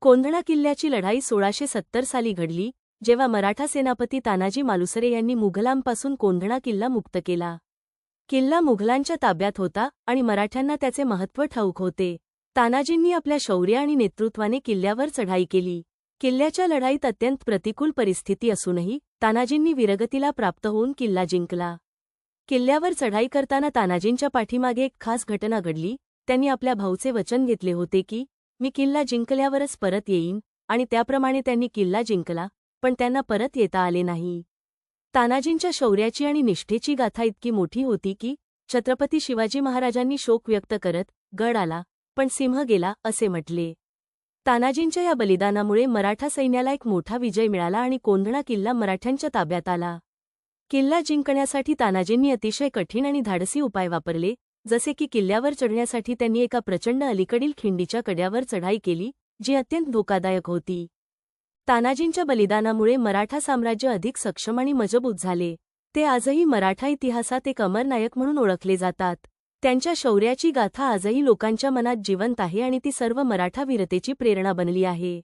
कोंढणा किल्ल्याची लढाई 1670 साली घडली, जेव्हा मराठा सेनापती तानाजी मालुसरे यांनी मुघलांपासून कोंढणा किल्ला मुक्त केला. किल्ला मुघलांच्या ताब्यात होता आणि मराठ्यांना त्याचे महत्त्व ठाऊक होते. तानाजींनी आपल्या शौर्य आणि नेतृत्वाने किल्ल्यावर चढाई केली. किल्ल्याच्या लढाईत अत्यंत प्रतिकूल परिस्थिती असूनही तानाजींनी वीरगतीला प्राप्त होऊन किल्ला जिंकला. किल्ल्यावर चढाई करताना तानाजींच्या पाठीमागे एक खास घटना घडली. त्यांनी आपल्या भाऊचे वचन घेतले होते की मी किल्ला जिंकल्यावरच परत येईन, आणि त्याप्रमाणे त्यांनी किल्ला जिंकला, पण त्यांना परत येता आले नाही. तानाजींच्या शौर्याची आणि निष्ठेची गाथा इतकी मोठी होती की छत्रपती शिवाजी महाराजांनी शोक व्यक्त करत गड आला पण सिंह गेला असे म्हटले. तानाजींच्या या बलिदानामुळे मराठा सैन्याला एक मोठा विजय मिळाला आणि कोंढणा किल्ला मराठ्यांच्या ताब्यात आला. किल्ला जिंकण्यासाठी तानाजींनी अतिशय कठीण आणि धाडसी उपाय वापरले, जसे की किल्ल्यावर चढण्यासाठी त्यांनी एका प्रचंड अलीकडील खिंडीच्या कड्यावर चढाई केली, जी अत्यंत धोकादायक होती. तानाजींच्या बलिदानामुळे मराठा साम्राज्य अधिक सक्षम आणि मजबूत झाले. ते आजही मराठा इतिहासात एक अमर नायक म्हणून ओळखले जातात. त्यांच्या शौर्याची गाथा आजही लोकांच्या मनात जिवंत आहे आणि ती सर्व मराठा वीरतेची प्रेरणा बनली आहे.